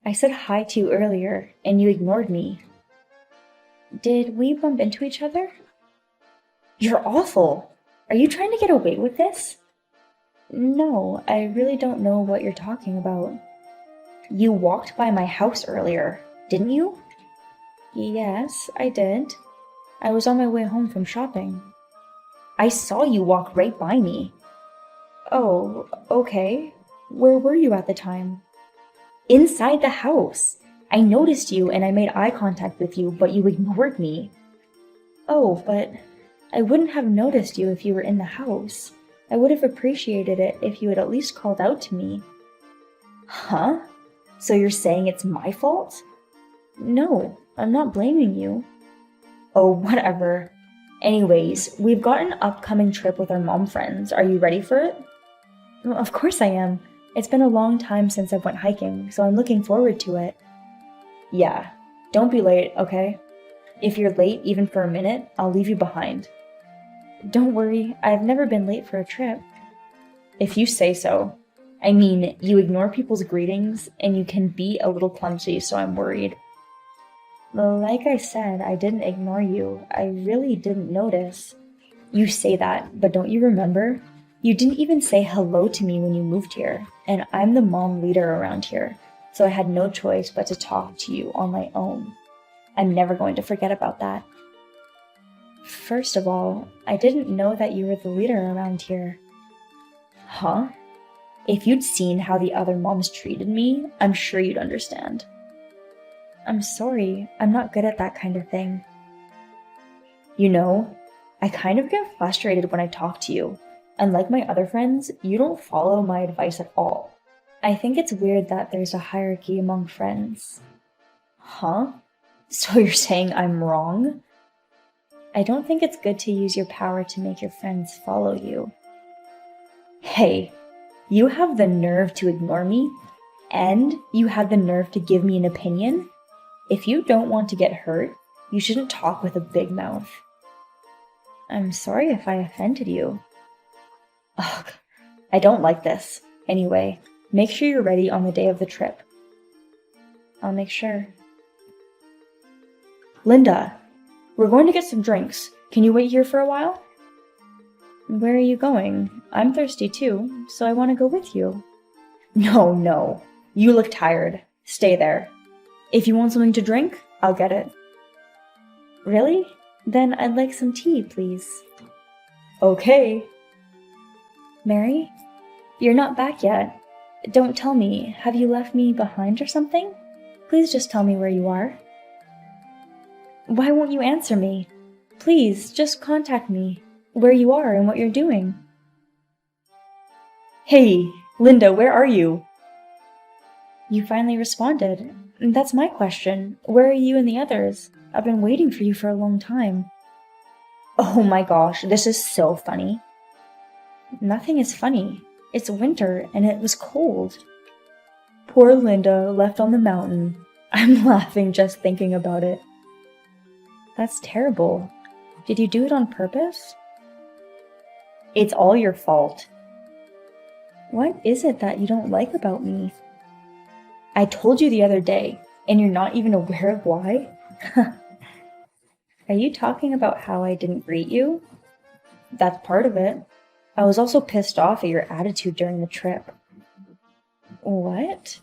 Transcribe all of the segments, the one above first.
I said hi to you earlier, and you ignored me. Did we bump into each other? You're awful! Are you trying to get away with this? No, I really don't know what you're talking about. You walked by my house earlier, didn't you? Yes, I did. I was on my way home from shopping. I saw you walk right by me. Oh, okay. Where were you at the time? Inside the house. I noticed you and I made eye contact with you, but you ignored me. Oh, but I wouldn't have noticed you if you were in the house. I would have appreciated it if you had at least called out to me. Huh? So you're saying it's my fault? No, I'm not blaming you. Oh, whatever. Anyways, we've got an upcoming trip with our mom friends. Are you ready for it? Well, of course I am. It's been a long time since I went hiking, so I'm looking forward to it. Yeah, don't be late, okay? If you're late even for a minute, I'll leave you behind. Don't worry, I've never been late for a trip. If you say so. I mean, you ignore people's greetings, and you can be a little clumsy, so I'm worried. Like I said, I didn't ignore you. I really didn't notice. You say that, but don't you remember? You didn't even say hello to me when you moved here, and I'm the mom leader around here, so I had no choice but to talk to you on my own. I'm never going to forget about that. First of all, I didn't know that you were the leader around here. Huh? If you'd seen how the other moms treated me, I'm sure you'd understand. I'm sorry, I'm not good at that kind of thing. You know, I kind of get frustrated when I talk to you. And like my other friends, you don't follow my advice at all. I think it's weird that there's a hierarchy among friends. Huh? So you're saying I'm wrong? I don't think it's good to use your power to make your friends follow you. Hey, you have the nerve to ignore me? And you have the nerve to give me an opinion? If you don't want to get hurt, you shouldn't talk with a big mouth. I'm sorry if I offended you. Ugh, I don't like this. Anyway, make sure you're ready on the day of the trip. I'll make sure. Linda, we're going to get some drinks. Can you wait here for a while? Where are you going? I'm thirsty too, so I want to go with you. No. You look tired. Stay there. If you want something to drink, I'll get it. Really? Then I'd like some tea, please. Okay. Mary? You're not back yet. Don't tell me. Have you left me behind or something? Please just tell me where you are. Why won't you answer me? Please, just contact me. Where you are and what you're doing. Hey, Linda, where are you? You finally responded. That's my question. Where are you and the others? I've been waiting for you for a long time. Oh my gosh, this is so funny. Nothing is funny. It's winter and it was cold. Poor Linda left on the mountain. I'm laughing just thinking about it. That's terrible. Did you do it on purpose? It's all your fault. What is it that you don't like about me? I told you the other day, and you're not even aware of why? Are you talking about how I didn't greet you? That's part of it. I was also pissed off at your attitude during the trip. What?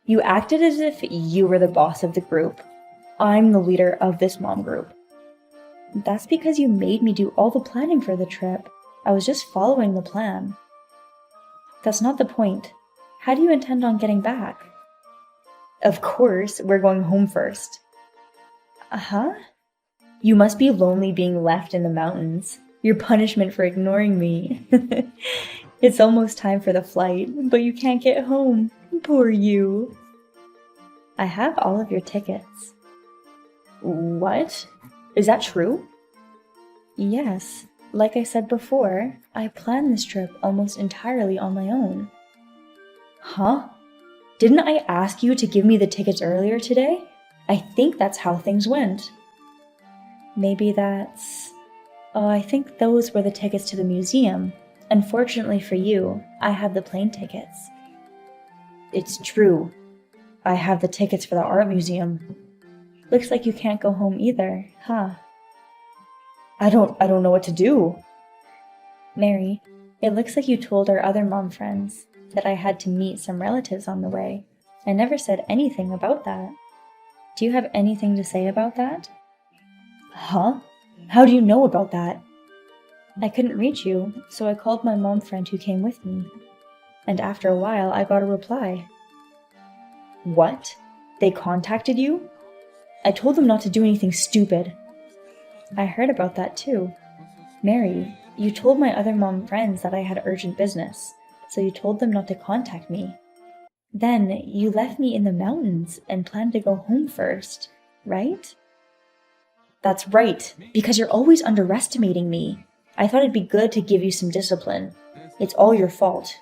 You acted as if you were the boss of the group. I'm the leader of this mom group. That's because you made me do all the planning for the trip. I was just following the plan. That's not the point. How do you intend on getting back? Of course, we're going home first. Uh-huh. You must be lonely being left in the mountains. Your punishment for ignoring me. It's almost time for the flight, but you can't get home. Poor you. I have all of your tickets. What? Is that true? Yes. Like I said before, I planned this trip almost entirely on my own. Huh? Didn't I ask you to give me the tickets earlier today? I think that's how things went. Maybe that's... Oh, I think those were the tickets to the museum. Unfortunately for you, I have the plane tickets. It's true. I have the tickets for the art museum. Looks like you can't go home either, huh? I don't know what to do. Mary, it looks like you told our other mom friends that I had to meet some relatives on the way. I never said anything about that. Do you have anything to say about that? Huh? How do you know about that? I couldn't reach you, so I called my mom friend who came with me. And after a while, I got a reply. What? They contacted you? I told them not to do anything stupid. I heard about that too. Mary, you told my other mom friends that I had urgent business, so you told them not to contact me. Then you left me in the mountains and planned to go home first, right? That's right, because you're always underestimating me. I thought it'd be good to give you some discipline. It's all your fault.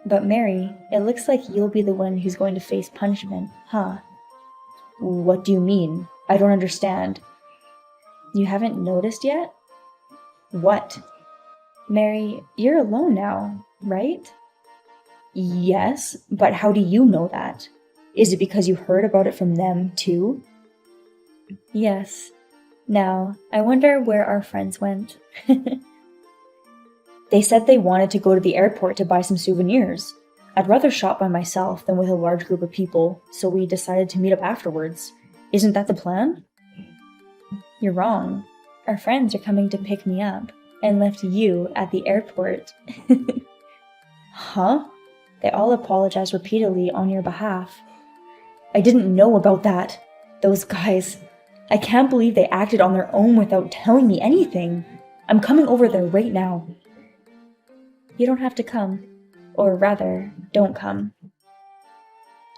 But Mary, it looks like you'll be the one who's going to face punishment, huh? What do you mean? I don't understand. You haven't noticed yet? What? Mary, you're alone now, right? Yes, but how do you know that? Is it because you heard about it from them, too? Yes. Now, I wonder where our friends went. They said they wanted to go to the airport to buy some souvenirs. I'd rather shop by myself than with a large group of people, so we decided to meet up afterwards. Isn't that the plan? You're wrong. Our friends are coming to pick me up and left you at the airport. Huh? They all apologized repeatedly on your behalf. I didn't know about that. Those guys. I can't believe they acted on their own without telling me anything. I'm coming over there right now. You don't have to come. Or rather, don't come.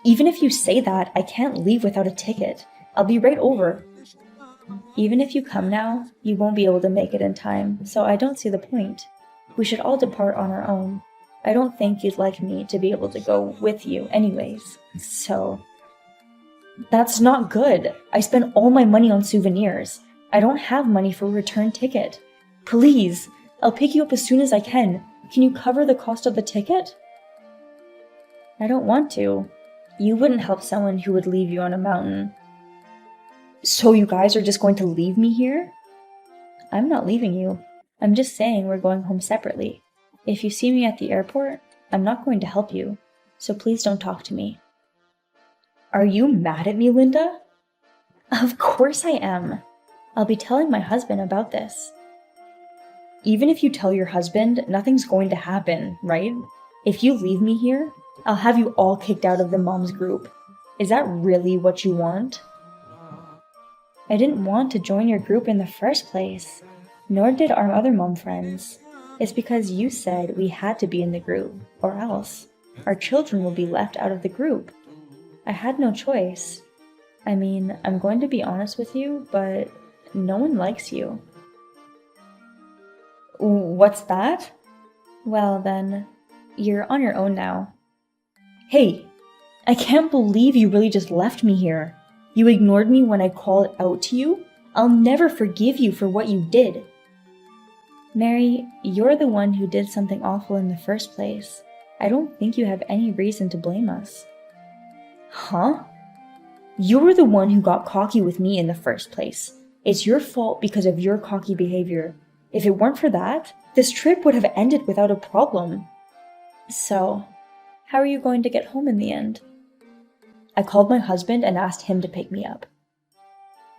Even if you say that, I can't leave without a ticket. I'll be right over. Even if you come now, you won't be able to make it in time, so I don't see the point. We should all depart on our own. I don't think you'd like me to be able to go with you anyways, so... That's not good. I spent all my money on souvenirs. I don't have money for a return ticket. Please, I'll pick you up as soon as I can. Can you cover the cost of the ticket? I don't want to. You wouldn't help someone who would leave you on a mountain. So you guys are just going to leave me here? I'm not leaving you. I'm just saying we're going home separately. If you see me at the airport, I'm not going to help you, so please don't talk to me. Are you mad at me, Linda? Of course I am. I'll be telling my husband about this. Even if you tell your husband, nothing's going to happen, right? If you leave me here, I'll have you all kicked out of the moms group. Is that really what you want? I didn't want to join your group in the first place, nor did our other mom friends. It's because you said we had to be in the group, or else our children will be left out of the group. I had no choice. I mean, I'm going to be honest with you, but no one likes you. What's that? Well then, you're on your own now. Hey, I can't believe you really just left me here. You ignored me when I called out to you? I'll never forgive you for what you did. Mary, you're the one who did something awful in the first place. I don't think you have any reason to blame us. Huh? You're the one who got cocky with me in the first place. It's your fault because of your cocky behavior. If it weren't for that, this trip would have ended without a problem. So, how are you going to get home in the end? I called my husband and asked him to pick me up.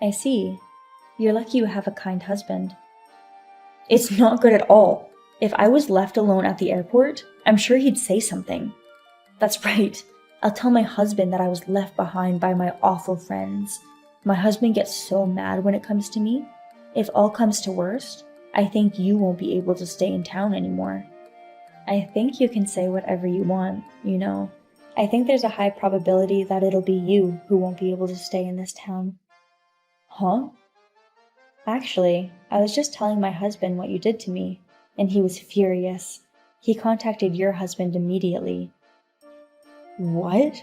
I see. You're lucky you have a kind husband. It's not good at all. If I was left alone at the airport, I'm sure he'd say something. That's right. I'll tell my husband that I was left behind by my awful friends. My husband gets so mad when it comes to me. If all comes to worst, I think you won't be able to stay in town anymore. I think you can say whatever you want, you know. I think there's a high probability that it'll be you who won't be able to stay in this town. Huh? Actually, I was just telling my husband what you did to me, and he was furious. He contacted your husband immediately. What?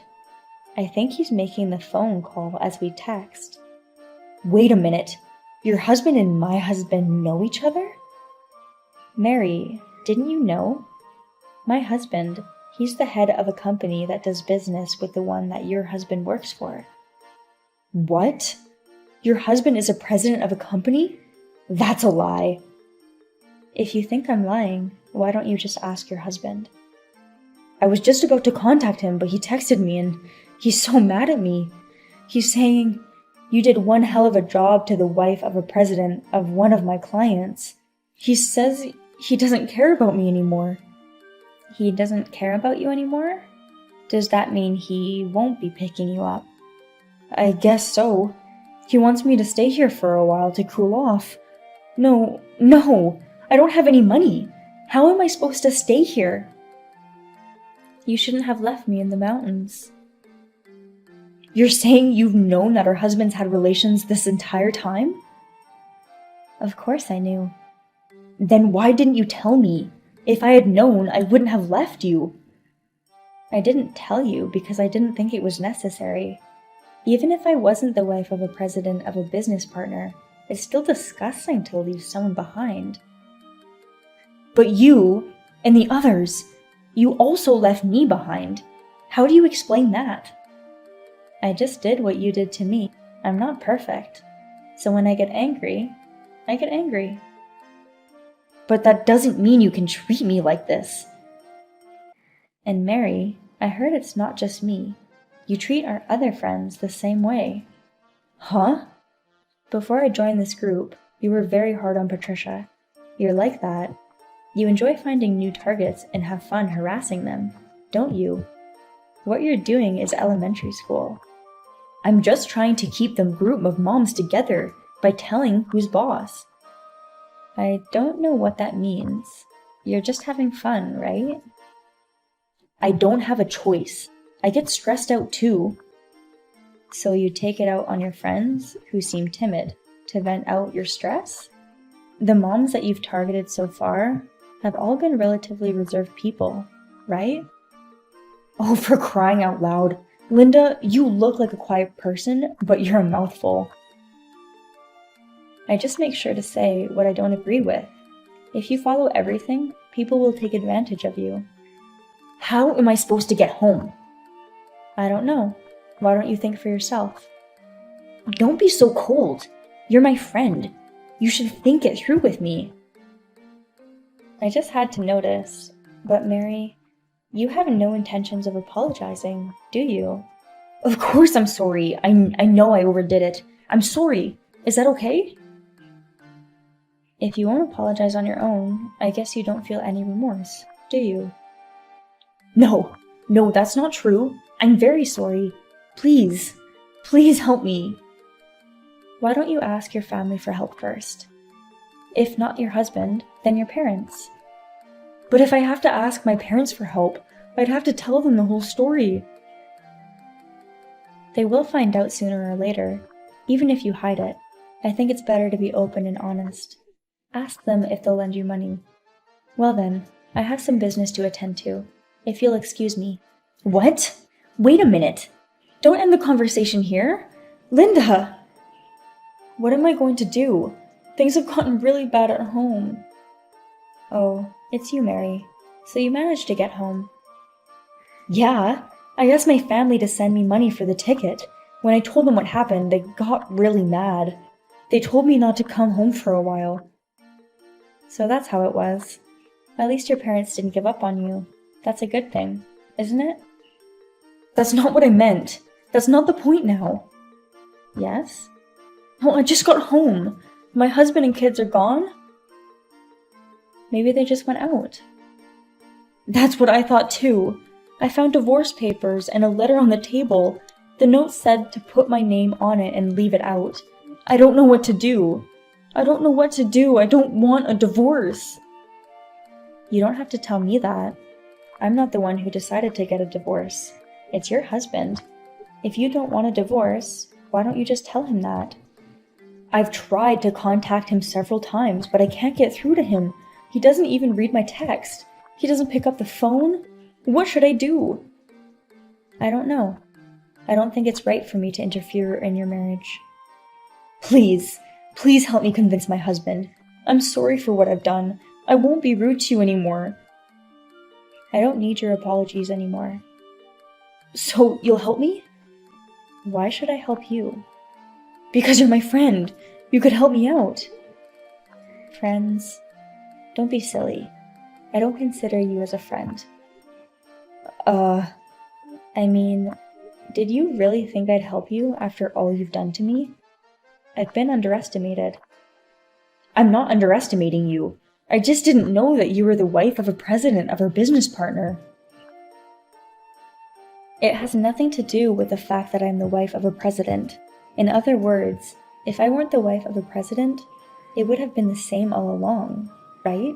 I think he's making the phone call as we text. Wait a minute. Your husband and my husband know each other? Mary, didn't you know? My husband, He's the head of a company that does business with the one that your husband works for. What? Your husband is a president of a company? That's a lie. If you think I'm lying, why don't you just ask your husband? I was just about to contact him, but he texted me and he's so mad at me. He's saying, "You did one hell of a job to the wife of a president of one of my clients." He says he doesn't care about me anymore. He doesn't care about you anymore? Does that mean he won't be picking you up? I guess so. He wants me to stay here for a while to cool off. No, I don't have any money. How am I supposed to stay here? You shouldn't have left me in the mountains. You're saying you've known that our husbands had relations this entire time? Of course I knew. Then why didn't you tell me? If I had known, I wouldn't have left you. I didn't tell you because I didn't think it was necessary. Even if I wasn't the wife of a president of a business partner, it's still disgusting to leave someone behind. But you, and the others, you also left me behind. How do you explain that? I just did what you did to me. I'm not perfect. So when I get angry, I get angry. But that doesn't mean you can treat me like this. And Mary, I heard it's not just me. You treat our other friends the same way. Huh? Before I joined this group, you were very hard on Patricia. You're like that. You enjoy finding new targets and have fun harassing them, don't you? What you're doing is elementary school. I'm just trying to keep the group of moms together by telling who's boss. I don't know what that means. You're just having fun, right? I don't have a choice. I get stressed out too. So you take it out on your friends who seem timid to vent out your stress? The moms that you've targeted so far have all been relatively reserved people, right? Oh, for crying out loud. Linda, you look like a quiet person, but you're a mouthful. I just make sure to say what I don't agree with. If you follow everything, people will take advantage of you. How am I supposed to get home? I don't know. Why don't you think for yourself? Don't be so cold. You're my friend. You should think it through with me. I just had to notice. But Mary, you have no intentions of apologizing, do you? Of course I'm sorry. I know I overdid it. I'm sorry. Is that okay? If you won't apologize on your own, I guess you don't feel any remorse, do you? No, that's not true. I'm very sorry. Please help me. Why don't you ask your family for help first? If not your husband, then your parents. But if I have to ask my parents for help, I'd have to tell them the whole story. They will find out sooner or later, even if you hide it. I think it's better to be open and honest. Ask them if they'll lend you money. Well then, I have some business to attend to. If you'll excuse me. What? Wait a minute. Don't end the conversation here. Linda! What am I going to do? Things have gotten really bad at home. Oh, it's you, Mary. So you managed to get home. Yeah, I asked my family to send me money for the ticket. When I told them what happened, they got really mad. They told me not to come home for a while. So that's how it was. At least your parents didn't give up on you. That's a good thing, isn't it? That's not what I meant. That's not the point now. Yes? Well, I just got home. My husband and kids are gone. Maybe they just went out. That's what I thought too. I found divorce papers and a letter on the table. The note said to put my name on it and leave it out. I don't know what to do. I don't want a divorce. You don't have to tell me that. I'm not the one who decided to get a divorce. It's your husband. If you don't want a divorce, why don't you just tell him that? I've tried to contact him several times, but I can't get through to him. He doesn't even read my text. He doesn't pick up the phone. What should I do? I don't know. I don't think it's right for me to interfere in your marriage. Please help me convince my husband. I'm sorry for what I've done. I won't be rude to you anymore. I don't need your apologies anymore. So you'll help me? Why should I help you? Because you're my friend. You could help me out. Friends, don't be silly. I don't consider you as a friend. I mean, did you really think I'd help you after all you've done to me? I've been underestimated. I'm not underestimating you. I just didn't know that you were the wife of a president of our business partner. It has nothing to do with the fact that I'm the wife of a president. In other words, if I weren't the wife of a president, it would have been the same all along, right?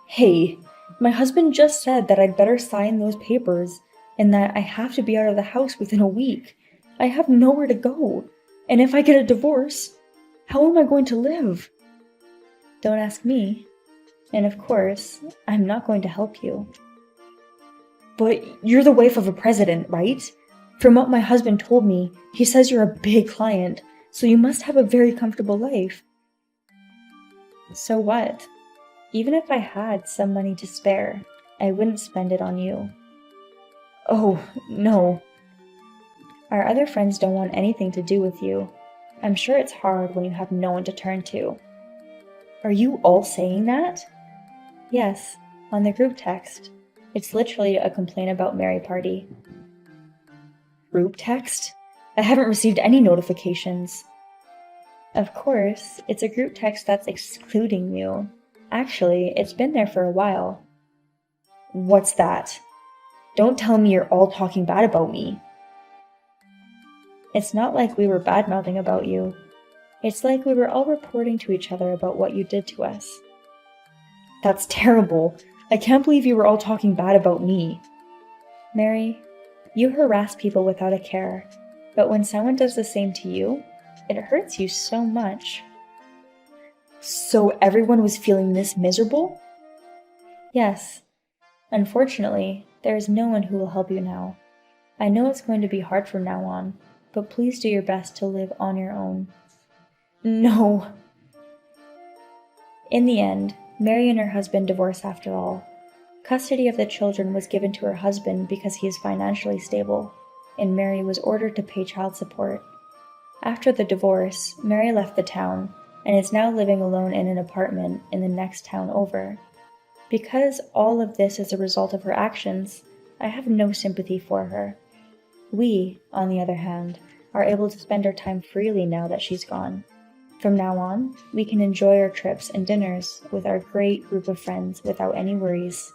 Hey, my husband just said that I'd better sign those papers and that I have to be out of the house within a week. I have nowhere to go. And if I get a divorce, how am I going to live? Don't ask me. And of course, I'm not going to help you. But you're the wife of a president, right? From what my husband told me, he says you're a big client, so you must have a very comfortable life. So what? Even if I had some money to spare, I wouldn't spend it on you. Oh, no. Our other friends don't want anything to do with you. I'm sure it's hard when you have no one to turn to. Are you all saying that? Yes, on the group text. It's literally a complaint about Mary party. Group text? I haven't received any notifications. Of course, it's a group text that's excluding you. Actually, it's been there for a while. What's that? Don't tell me you're all talking bad about me. It's not like we were bad-mouthing about you. It's like we were all reporting to each other about what you did to us. That's terrible. I can't believe you were all talking bad about me. Mary, you harass people without a care, but when someone does the same to you, it hurts you so much. So everyone was feeling this miserable? Yes. Unfortunately, there is no one who will help you now. I know it's going to be hard from now on, but please do your best to live on your own. No. In the end, Mary and her husband divorced after all. Custody of the children was given to her husband because he is financially stable, and Mary was ordered to pay child support. After the divorce, Mary left the town and is now living alone in an apartment in the next town over. Because all of this is a result of her actions, I have no sympathy for her. We, on the other hand, are able to spend our time freely now that she's gone. From now on, we can enjoy our trips and dinners with our great group of friends without any worries.